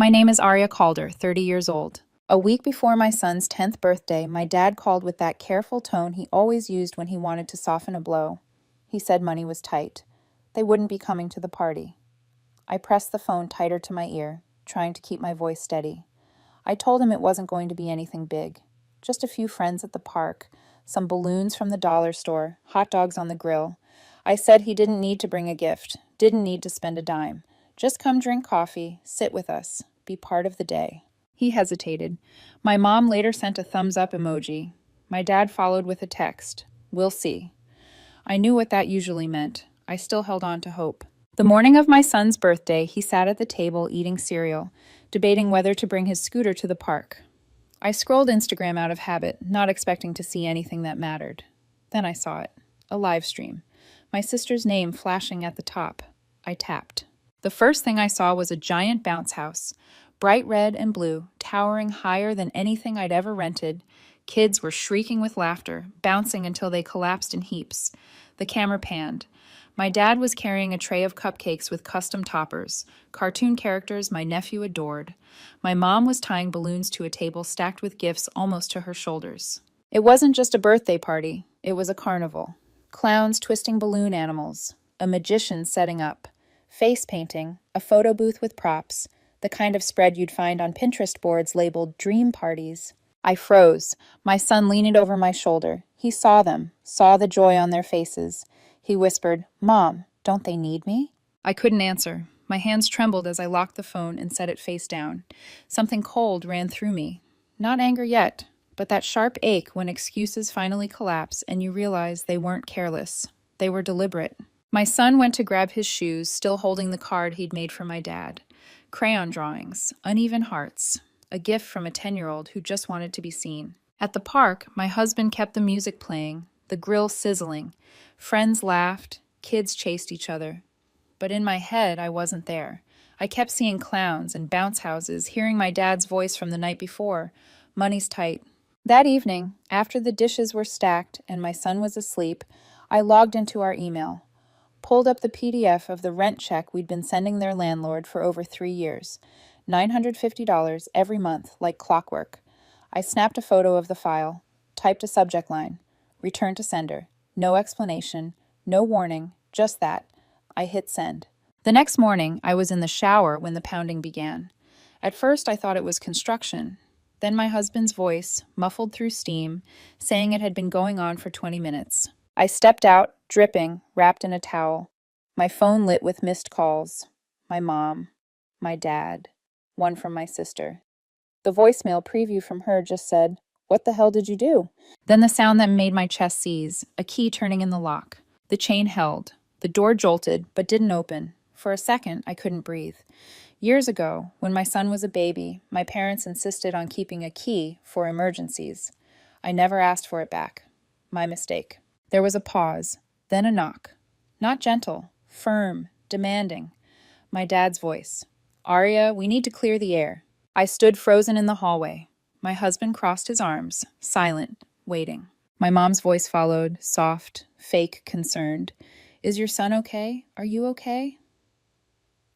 My name is Arya Calder, 30 years old. A week before my son's 10th birthday, my dad called with that careful tone he always used when he wanted to soften a blow. He said money was tight. They wouldn't be coming to the party. I pressed the phone tighter to my ear, trying to keep my voice steady. I told him it wasn't going to be anything big. Just a few friends at the park, some balloons from the dollar store, hot dogs on the grill. I said he didn't need to bring a gift, didn't need to spend a dime. Just come drink coffee, sit with us, be part of the day. He hesitated. My mom later sent a thumbs up emoji. My dad followed with a text. We'll see. I knew what that usually meant. I still held on to hope. The morning of my son's birthday, he sat at the table eating cereal, debating whether to bring his scooter to the park. I scrolled Instagram out of habit, not expecting to see anything that mattered. Then I saw it. A live stream. My sister's name flashing at the top. I tapped. The first thing I saw was a giant bounce house, bright red and blue, towering higher than anything I'd ever rented. Kids were shrieking with laughter, bouncing until they collapsed in heaps. The camera panned. My dad was carrying a tray of cupcakes with custom toppers, cartoon characters my nephew adored. My mom was tying balloons to a table stacked with gifts almost to her shoulders. It wasn't just a birthday party, it was a carnival. Clowns twisting balloon animals, a magician setting up, face painting, a photo booth with props, the kind of spread you'd find on Pinterest boards labeled dream parties. I froze, my son leaning over my shoulder. He saw them, saw the joy on their faces. He whispered, Mom, don't they need me? I couldn't answer. My hands trembled as I locked the phone and set it face down. Something cold ran through me. Not anger yet, but that sharp ache when excuses finally collapse and you realize they weren't careless. They were deliberate. My son went to grab his shoes, still holding the card he'd made for my dad. Crayon drawings, uneven hearts, a gift from a 10-year-old who just wanted to be seen. At the park, my husband kept the music playing, the grill sizzling. Friends laughed, kids chased each other. But in my head, I wasn't there. I kept seeing clowns and bounce houses, hearing my dad's voice from the night before. Money's tight. That evening, after the dishes were stacked and my son was asleep, I logged into our email, pulled up the PDF of the rent check we'd been sending their landlord for over 3 years. $950 every month, like clockwork. I snapped a photo of the file, typed a subject line, return to sender. No explanation, no warning, just that. I hit send. The next morning, I was in the shower when the pounding began. At first, I thought it was construction. Then my husband's voice, muffled through steam, saying it had been going on for 20 minutes. I stepped out, dripping, wrapped in a towel. My phone lit with missed calls. My mom, my dad, one from my sister. The voicemail preview from her just said, What the hell did you do? Then the sound that made my chest seize, a key turning in the lock. The chain held. The door jolted, but didn't open. For a second, I couldn't breathe. Years ago, when my son was a baby, my parents insisted on keeping a key for emergencies. I never asked for it back. My mistake. There was a pause, then a knock. Not gentle, firm, demanding. My dad's voice. Arya, we need to clear the air. I stood frozen in the hallway. My husband crossed his arms, silent, waiting. My mom's voice followed, soft, fake, concerned. Is your son okay? Are you okay?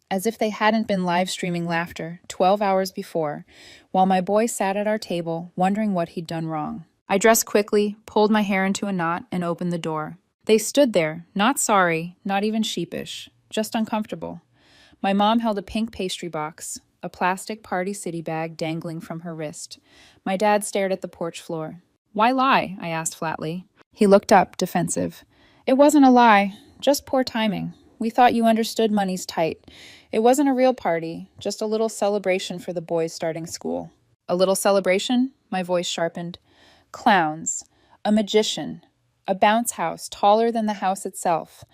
As if they hadn't been live streaming laughter 12 hours before, while my boy sat at our table, wondering what he'd done wrong. I dressed quickly, pulled my hair into a knot, and opened the door. They stood there, not sorry, not even sheepish, just uncomfortable. My mom held a pink pastry box, a plastic Party City bag dangling from her wrist. My dad stared at the porch floor. Why lie? I asked flatly. He looked up, defensive. It wasn't a lie, just poor timing. We thought you understood money's tight. It wasn't a real party, just a little celebration for the boys starting school. A little celebration? My voice sharpened. Clowns. A magician. A bounce house taller than the house itself.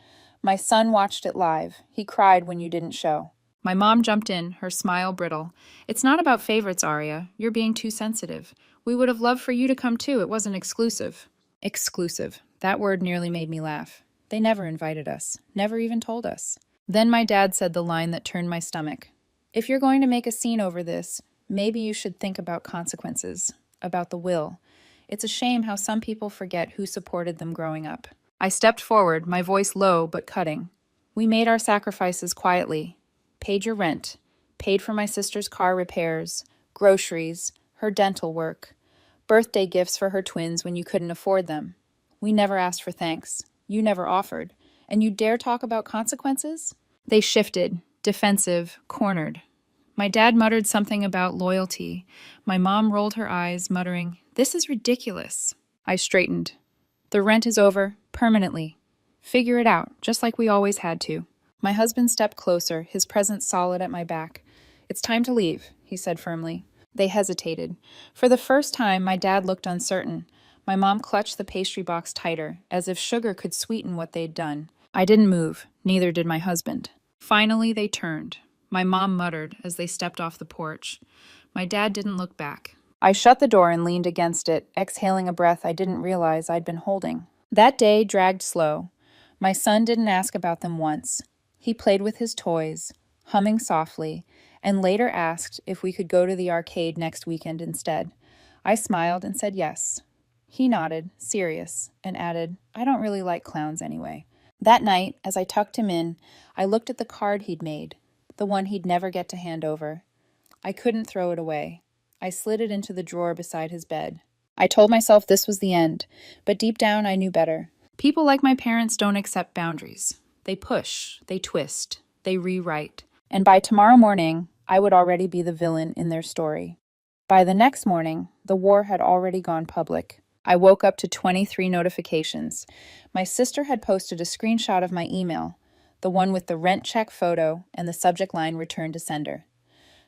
My son watched it live. He cried when you didn't show. My mom jumped in, her smile brittle. It's not about favorites, Arya. You're being too sensitive. We would have loved for you to come too. It wasn't exclusive. Exclusive. That word nearly made me laugh. They never invited us. Never even told us. Then my dad said the line that turned my stomach. If you're going to make a scene over this, maybe you should think about consequences. About the will. It's a shame how some people forget who supported them growing up. I stepped forward, my voice low but cutting. We made our sacrifices quietly. Paid your rent. paid for my sister's car repairs, groceries, her dental work, birthday gifts for her twins when you couldn't afford them. We never asked for thanks. You never offered. And you dare talk about consequences? They shifted, defensive, cornered. My dad muttered something about loyalty. My mom rolled her eyes, muttering, "This is ridiculous." I straightened. "The rent is over, permanently. Figure it out, just like we always had to." My husband stepped closer, his presence solid at my back. "It's time to leave," he said firmly. They hesitated. For the first time, my dad looked uncertain. My mom clutched the pastry box tighter, as if sugar could sweeten what they'd done. I didn't move, neither did my husband. Finally, they turned. My mom muttered as they stepped off the porch. My dad didn't look back. I shut the door and leaned against it, exhaling a breath I didn't realize I'd been holding. That day dragged slow. My son didn't ask about them once. He played with his toys, humming softly, and later asked if we could go to the arcade next weekend instead. I smiled and said yes. He nodded, serious, and added, "I don't really like clowns anyway." That night, as I tucked him in, I looked at the card he'd made, the one he'd never get to hand over. I couldn't throw it away. I slid it into the drawer beside his bed. I told myself this was the end, but deep down I knew better. People like my parents don't accept boundaries. They push, they twist, they rewrite. And by tomorrow morning, I would already be the villain in their story. By the next morning, the war had already gone public. I woke up to 23 notifications. My sister had posted a screenshot of my email, the one with the rent check photo and the subject line "Return to sender."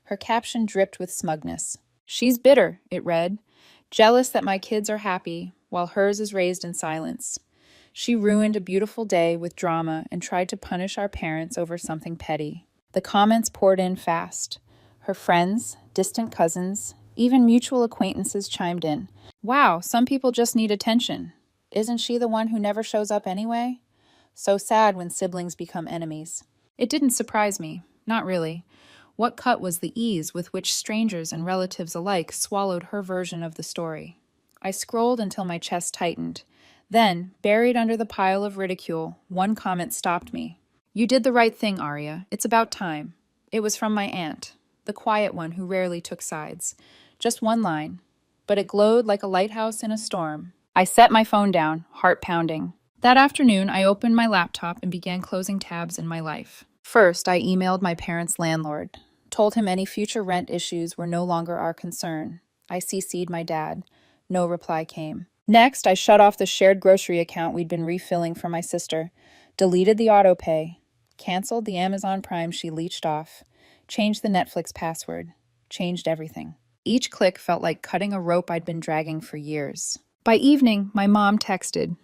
Her caption dripped with smugness. "She's bitter," it read, "jealous that my kids are happy while hers is raised in silence. She ruined a beautiful day with drama and tried to punish our parents over something petty." The comments poured in fast. Her friends, distant cousins, even mutual acquaintances chimed in. "Wow, some people just need attention. Isn't she the one who never shows up anyway?" So sad when siblings become enemies. It didn't surprise me, not really. What cut was the ease with which strangers and relatives alike swallowed her version of the story. I scrolled until my chest tightened. Then, buried under the pile of ridicule, one comment stopped me. "You did the right thing, Arya. It's about time." It was from my aunt, the quiet one who rarely took sides. Just one line, but it glowed like a lighthouse in a storm. I set my phone down, heart pounding. That afternoon, I opened my laptop and began closing tabs in my life. First, I emailed my parents' landlord, told him any future rent issues were no longer our concern. I CC'd my dad. No reply came. Next, I shut off the shared grocery account we'd been refilling for my sister, deleted the autopay, canceled the Amazon Prime she leached off, changed the Netflix password, changed everything. Each click felt like cutting a rope I'd been dragging for years. By evening, my mom texted,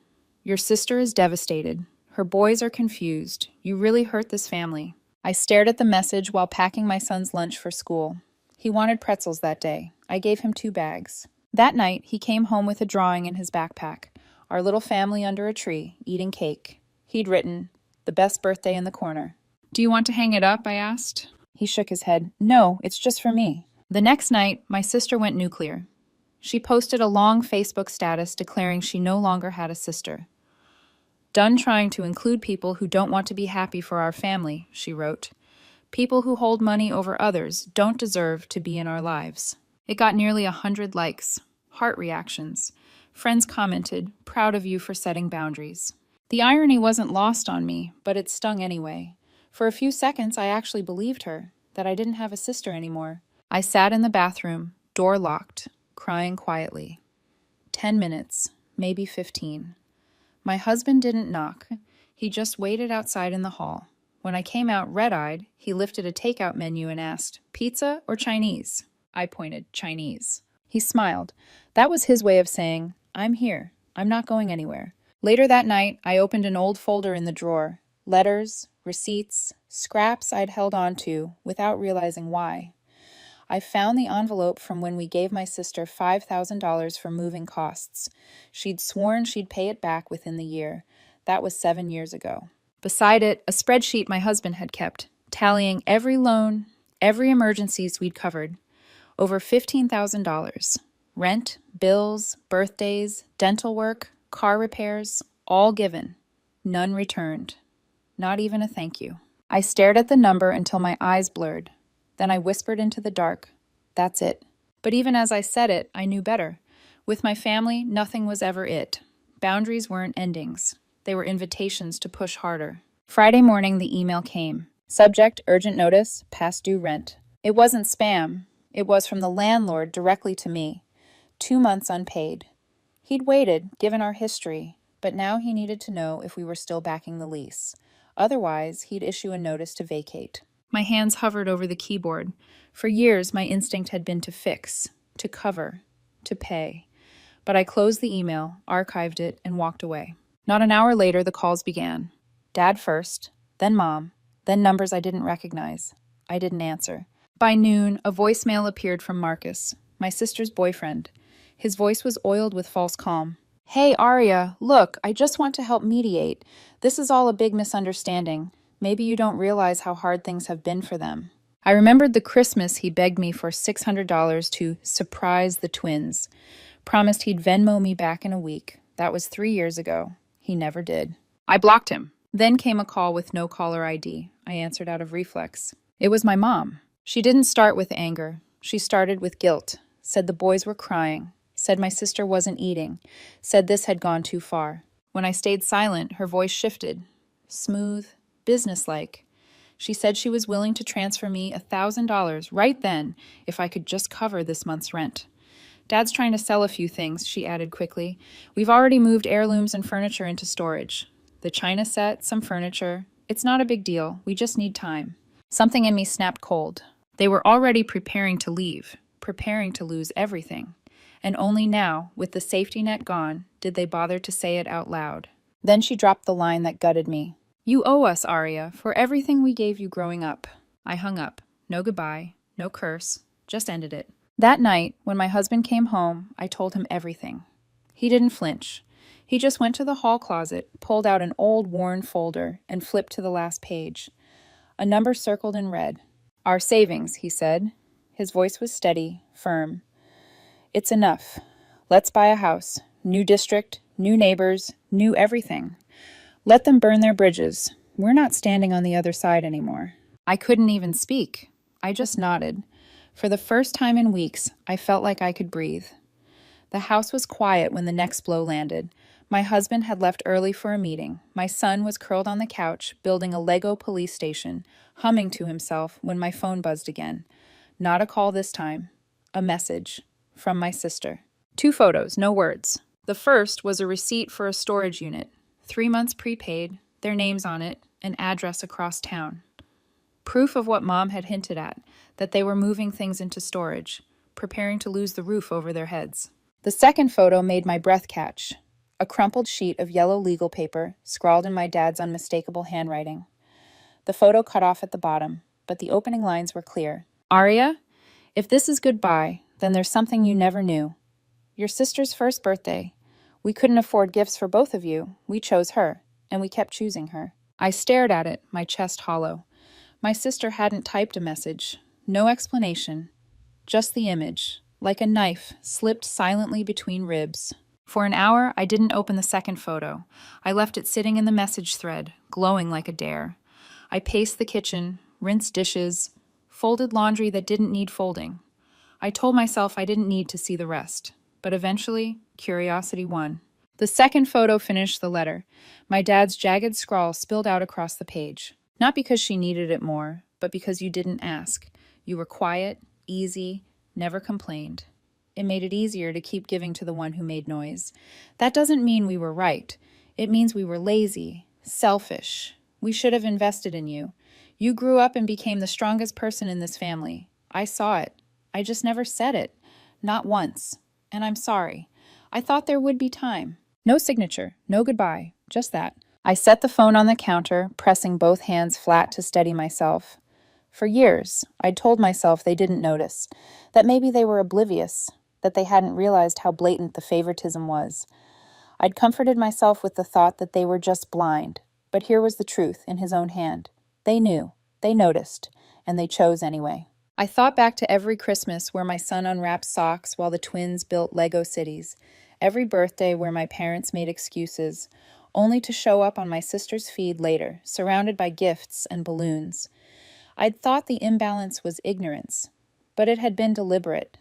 "Your sister is devastated. Her boys are confused. You really hurt this family." I stared at the message while packing my son's lunch for school. He wanted pretzels that day. I gave him 2 bags. That night, he came home with a drawing in his backpack. Our little family under a tree, eating cake. He'd written, "The best birthday in the corner." "Do you want to hang it up?" I asked. He shook his head. "No, it's just for me." The next night, my sister went nuclear. She posted a long Facebook status declaring she no longer had a sister. "Done trying to include people who don't want to be happy for our family," she wrote. "People who hold money over others don't deserve to be in our lives." It got nearly 100 likes, heart reactions. Friends commented, "Proud of you for setting boundaries." The irony wasn't lost on me, but it stung anyway. For a few seconds, I actually believed her, that I didn't have a sister anymore. I sat in the bathroom, door locked, crying quietly. 10 minutes, maybe 15. My husband didn't knock. He just waited outside in the hall. When I came out red-eyed, he lifted a takeout menu and asked, "Pizza or Chinese?" I pointed, "Chinese." He smiled. That was his way of saying, "I'm here. I'm not going anywhere." Later that night, I opened an old folder in the drawer. Letters, receipts, scraps I'd held on to without realizing why. I found the envelope from when we gave my sister $5,000 for moving costs. She'd sworn she'd pay it back within the year. That was 7 years ago. Beside it, a spreadsheet my husband had kept, tallying every loan, every emergencies we'd covered. Over $15,000. Rent, bills, birthdays, dental work, car repairs, all given. None returned. Not even a thank you. I stared at the number until my eyes blurred. Then I whispered into the dark, "That's it." But even as I said it, I knew better. With my family, nothing was ever it. Boundaries weren't endings. They were invitations to push harder. Friday morning, the email came. Subject, urgent notice, past due rent. It wasn't spam. It was from the landlord directly to me. 2 months unpaid. He'd waited, given our history, but now he needed to know if we were still backing the lease. Otherwise, he'd issue a notice to vacate. My hands hovered over the keyboard. For years, my instinct had been to fix, to cover, to pay. But I closed the email, archived it, and walked away. Not an hour later, the calls began. Dad first, then Mom, then numbers I didn't recognize. I didn't answer. By noon, a voicemail appeared from Marcus, my sister's boyfriend. His voice was oiled with false calm. "Hey, Arya, look, I just want to help mediate. This is all a big misunderstanding. Maybe you don't realize how hard things have been for them." I remembered the Christmas he begged me for $600 to surprise the twins. Promised he'd Venmo me back in a week. That was 3 years ago. He never did. I blocked him. Then came a call with no caller ID. I answered out of reflex. It was my mom. She didn't start with anger. She started with guilt. Said the boys were crying. Said my sister wasn't eating. Said this had gone too far. When I stayed silent, her voice shifted. Smooth, businesslike. She said she was willing to transfer me $1,000 right then if I could just cover this month's rent. Dad's trying to sell a few things, she added quickly. We've already moved heirlooms and furniture into storage. The china set, some furniture. It's not a big deal. We just need time. Something in me snapped cold. They were already preparing to leave, preparing to lose everything. And only now, with the safety net gone, did they bother to say it out loud. Then she dropped the line that gutted me. "You owe us, Arya, for everything we gave you growing up." I hung up. No goodbye, no curse, just ended it. That night, when my husband came home, I told him everything. He didn't flinch. He just went to the hall closet, pulled out an old worn folder, and flipped to the last page. A number circled in red. "Our savings," he said. His voice was steady, firm. "It's enough. Let's buy a house. New district, new neighbors, new everything. Let them burn their bridges. We're not standing on the other side anymore." I couldn't even speak. I just nodded. For the first time in weeks, I felt like I could breathe. The house was quiet when the next blow landed. My husband had left early for a meeting. My son was curled on the couch, building a Lego police station, humming to himself when my phone buzzed again. Not a call this time. A message. From my sister. 2 photos, no words. The first was a receipt for a storage unit. 3 months prepaid, their names on it, an address across town. Proof of what Mom had hinted at, that they were moving things into storage, preparing to lose the roof over their heads. The second photo made my breath catch. A crumpled sheet of yellow legal paper, scrawled in my dad's unmistakable handwriting. The photo cut off at the bottom, but the opening lines were clear. "Arya, if this is goodbye, then there's something you never knew. Your sister's first birthday. We couldn't afford gifts for both of you. We chose her, and we kept choosing her." I stared at it, my chest hollow. My sister hadn't typed a message. No explanation. Just the image, like a knife, slipped silently between ribs. For an hour, I didn't open the second photo. I left it sitting in the message thread, glowing like a dare. I paced the kitchen, rinsed dishes, folded laundry that didn't need folding. I told myself I didn't need to see the rest, but eventually, curiosity won. The second photo finished the letter. My dad's jagged scrawl spilled out across the page. Not because she needed it more, but because you didn't ask. You were quiet, easy, never complained. It made it easier to keep giving to the one who made noise. That doesn't mean we were right. It means we were lazy, selfish. We should have invested in you. You grew up and became the strongest person in this family. I saw it. I just never said it. Not once. And I'm sorry. I thought there would be time. No signature, no goodbye, just that. I set the phone on the counter, pressing both hands flat to steady myself. For years, I'd told myself they didn't notice, that maybe they were oblivious, that they hadn't realized how blatant the favoritism was. I'd comforted myself with the thought that they were just blind, but here was the truth in his own hand. They knew, they noticed, and they chose anyway. I thought back to every Christmas where my son unwrapped socks while the twins built Lego cities, every birthday where my parents made excuses, only to show up on my sister's feed later, surrounded by gifts and balloons. I'd thought the imbalance was ignorance, but it had been deliberate.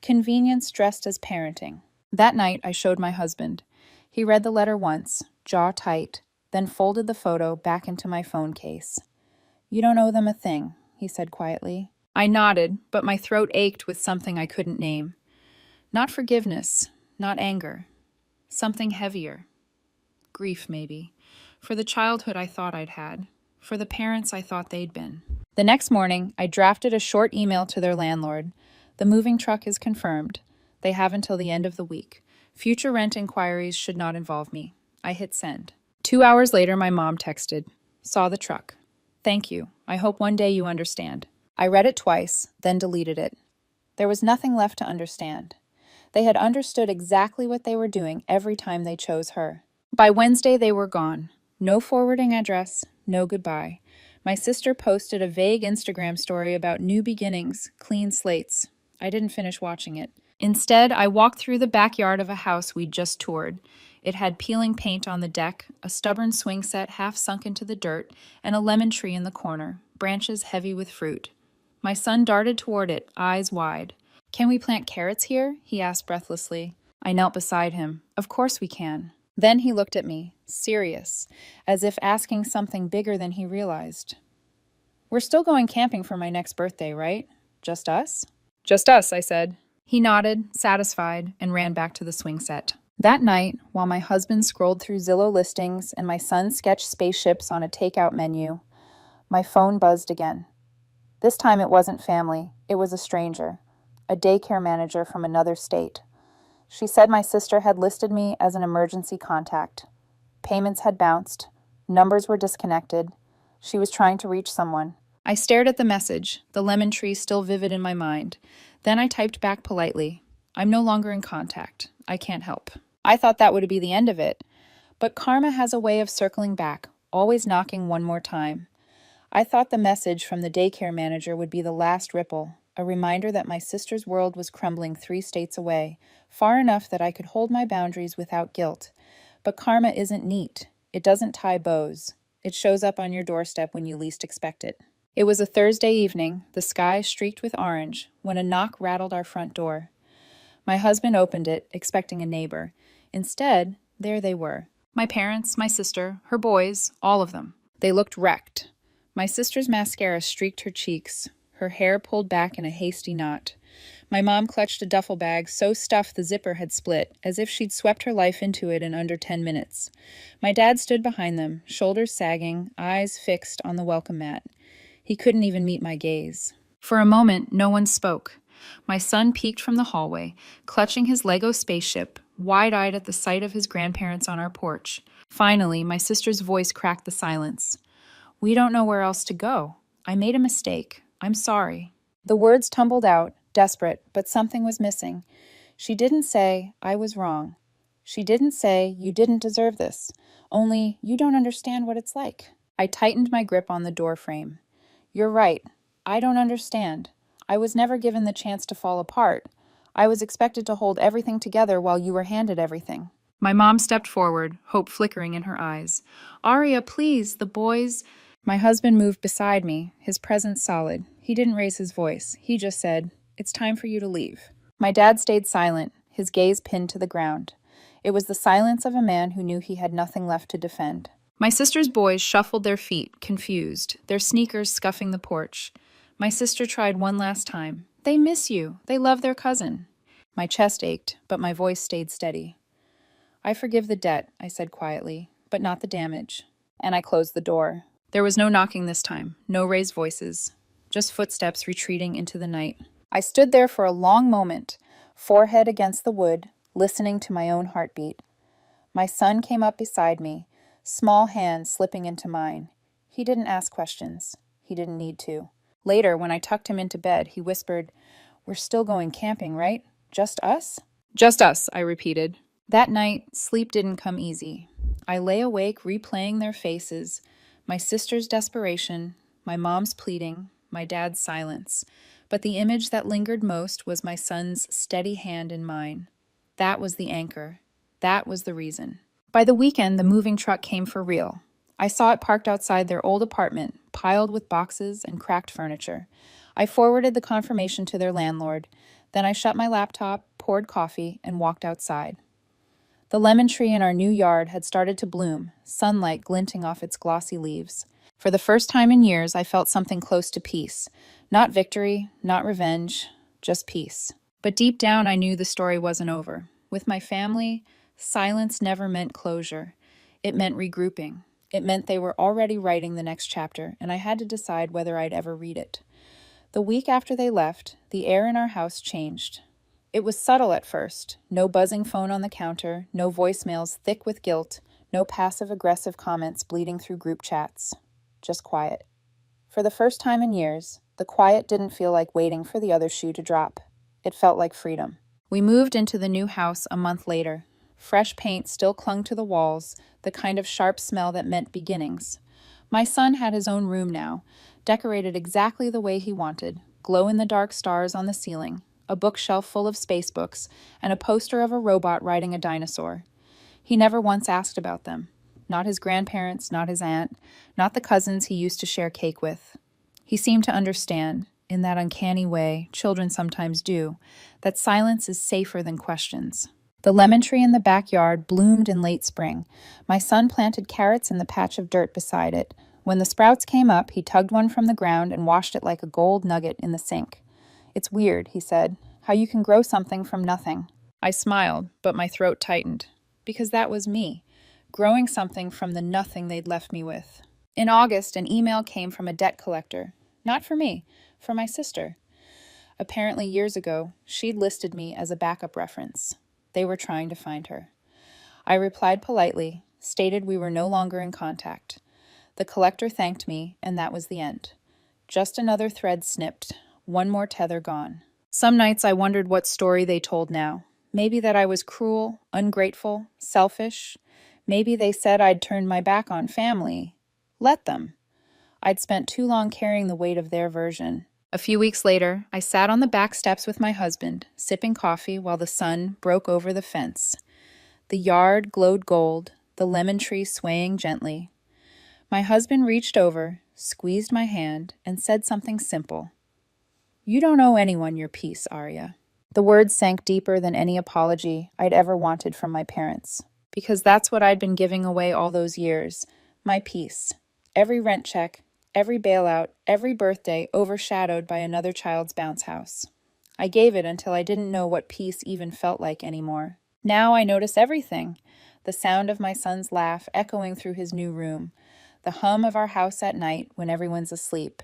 Convenience dressed as parenting. That night, I showed my husband. He read the letter once, jaw tight, then folded the photo back into my phone case. "You don't owe them a thing," he said quietly. I nodded, but my throat ached with something I couldn't name. Not forgiveness, not anger. Something heavier. Grief, maybe. For the childhood I thought I'd had. For the parents I thought they'd been. The next morning, I drafted a short email to their landlord. "The moving truck is confirmed. They have until the end of the week. Future rent inquiries should not involve me." I hit send. 2 hours later, my mom texted. "Saw the truck. Thank you. I hope one day you understand." I read it twice, then deleted it. There was nothing left to understand. They had understood exactly what they were doing every time they chose her. By Wednesday, they were gone. No forwarding address, no goodbye. My sister posted a vague Instagram story about new beginnings, clean slates. I didn't finish watching it. Instead, I walked through the backyard of a house we'd just toured. It had peeling paint on the deck, a stubborn swing set half sunk into the dirt, and a lemon tree in the corner, branches heavy with fruit. My son darted toward it, eyes wide. "Can we plant carrots here?" he asked breathlessly. I knelt beside him. "Of course we can." Then he looked at me, serious, as if asking something bigger than he realized. "We're still going camping for my next birthday, right? Just us?" "Just us," I said. He nodded, satisfied, and ran back to the swing set. That night, while my husband scrolled through Zillow listings and my son sketched spaceships on a takeout menu, my phone buzzed again. This time it wasn't family, it was a stranger, a daycare manager from another state. She said my sister had listed me as an emergency contact. Payments had bounced, numbers were disconnected. She was trying to reach someone. I stared at the message, the lemon tree still vivid in my mind. Then I typed back politely, "I'm no longer in contact. I can't help." I thought that would be the end of it. But karma has a way of circling back, always knocking one more time. I thought the message from the daycare manager would be the last ripple, a reminder that my sister's world was crumbling 3 states away, far enough that I could hold my boundaries without guilt. But karma isn't neat. It doesn't tie bows. It shows up on your doorstep when you least expect it. It was a Thursday evening, the sky streaked with orange, when a knock rattled our front door. My husband opened it, expecting a neighbor. Instead, there they were. My parents, my sister, her boys, all of them. They looked wrecked. My sister's mascara streaked her cheeks, her hair pulled back in a hasty knot. My mom clutched a duffel bag so stuffed the zipper had split, as if she'd swept her life into it in under 10 minutes. My dad stood behind them, shoulders sagging, eyes fixed on the welcome mat. He couldn't even meet my gaze. For a moment, no one spoke. My son peeked from the hallway, clutching his Lego spaceship, wide-eyed at the sight of his grandparents on our porch. Finally, my sister's voice cracked the silence. "We don't know where else to go. I made a mistake. I'm sorry." The words tumbled out, desperate, but something was missing. She didn't say, "I was wrong." She didn't say, "You didn't deserve this." Only, "You don't understand what it's like." I tightened my grip on the door frame. "You're right. I don't understand. I was never given the chance to fall apart. I was expected to hold everything together while you were handed everything." My mom stepped forward, hope flickering in her eyes. "Aria, please, the boys—" My husband moved beside me, his presence solid. He didn't raise his voice. He just said, "It's time for you to leave." My dad stayed silent, his gaze pinned to the ground. It was the silence of a man who knew he had nothing left to defend. My sister's boys shuffled their feet, confused, their sneakers scuffing the porch. My sister tried one last time. "They miss you. They love their cousin." My chest ached, but my voice stayed steady. "I forgive the debt," I said quietly, "but not the damage." And I closed the door. There was no knocking this time, no raised voices, just footsteps retreating into the night. I stood there for a long moment, forehead against the wood, listening to my own heartbeat. My son came up beside me, small hands slipping into mine. He didn't ask questions. He didn't need to. Later, when I tucked him into bed, he whispered, "We're still going camping, right? Just us?" "Just us," I repeated. That night, sleep didn't come easy. I lay awake replaying their faces, my sister's desperation, my mom's pleading, my dad's silence. But the image that lingered most was my son's steady hand in mine. That was the anchor. That was the reason. By the weekend, the moving truck came for real. I saw it parked outside their old apartment, piled with boxes and cracked furniture. I forwarded the confirmation to their landlord. Then I shut my laptop, poured coffee, and walked outside. The lemon tree in our new yard had started to bloom, sunlight glinting off its glossy leaves. For the first time in years, I felt something close to peace. Not victory, not revenge, just peace. But deep down, I knew the story wasn't over. With my family, silence never meant closure. It meant regrouping. It meant they were already writing the next chapter, and I had to decide whether I'd ever read it. The week after they left, the air in our house changed. It was subtle at first. No buzzing phone on the counter, no voicemails thick with guilt, no passive-aggressive comments bleeding through group chats. Just quiet. For the first time in years, the quiet didn't feel like waiting for the other shoe to drop. It felt like freedom. We moved into the new house a month later. Fresh paint still clung to the walls, the kind of sharp smell that meant beginnings. My son had his own room now, decorated exactly the way he wanted, glow-in-the-dark stars on the ceiling, a bookshelf full of space books, and a poster of a robot riding a dinosaur. He never once asked about them. Not his grandparents, not his aunt, not the cousins he used to share cake with. He seemed to understand, in that uncanny way children sometimes do, that silence is safer than questions. The lemon tree in the backyard bloomed in late spring. My son planted carrots in the patch of dirt beside it. When the sprouts came up, he tugged one from the ground and washed it like a gold nugget in the sink. "It's weird," he said, "how you can grow something from nothing." I smiled, but my throat tightened, because that was me, growing something from the nothing they'd left me with. In August, an email came from a debt collector. Not for me, for my sister. Apparently, years ago, she'd listed me as a backup reference. They were trying to find her. I replied politely, stated we were no longer in contact. The collector thanked me, and that was the end. Just another thread snipped, one more tether gone. Some nights I wondered what story they told now. Maybe that I was cruel, ungrateful, selfish. Maybe they said I'd turned my back on family. Let them. I'd spent too long carrying the weight of their version. A few weeks later, I sat on the back steps with my husband, sipping coffee while the sun broke over the fence. The yard glowed gold, the lemon tree swaying gently. My husband reached over, squeezed my hand, and said something simple. "You don't owe anyone your peace, Arya." The words sank deeper than any apology I'd ever wanted from my parents, because that's what I'd been giving away all those years, my peace. Every rent check, every bailout, every birthday overshadowed by another child's bounce house. I gave it until I didn't know what peace even felt like anymore. Now I notice everything. The sound of my son's laugh echoing through his new room. The hum of our house at night when everyone's asleep.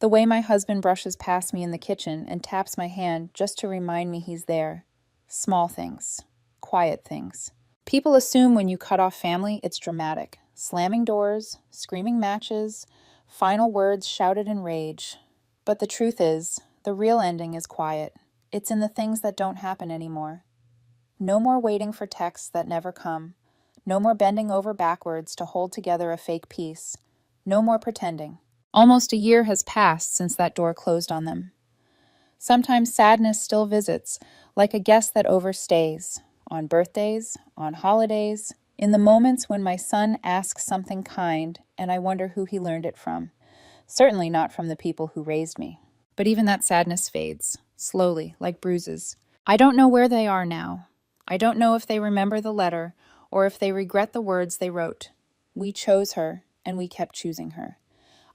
The way my husband brushes past me in the kitchen and taps my hand just to remind me he's there. Small things. Quiet things. People assume when you cut off family, it's dramatic. Slamming doors, screaming matches, final words shouted in rage. But the truth is, the real ending is quiet. It's in the things that don't happen anymore. No more waiting for texts that never come. No more bending over backwards to hold together a fake peace. No more pretending. Almost a year has passed since that door closed on them. Sometimes sadness still visits, like a guest that overstays. On birthdays, on holidays, in the moments when my son asks something kind and I wonder who he learned it from. Certainly not from the people who raised me. But even that sadness fades, slowly, like bruises. I don't know where they are now. I don't know if they remember the letter or if they regret the words they wrote. We chose her, and we kept choosing her.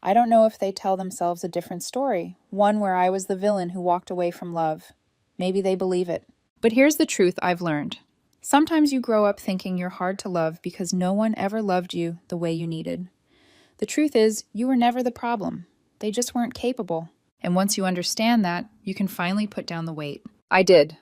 I don't know if they tell themselves a different story, one where I was the villain who walked away from love. Maybe they believe it. But here's the truth I've learned. Sometimes you grow up thinking you're hard to love because no one ever loved you the way you needed. The truth is, you were never the problem. They just weren't capable. And once you understand that, you can finally put down the weight. I did.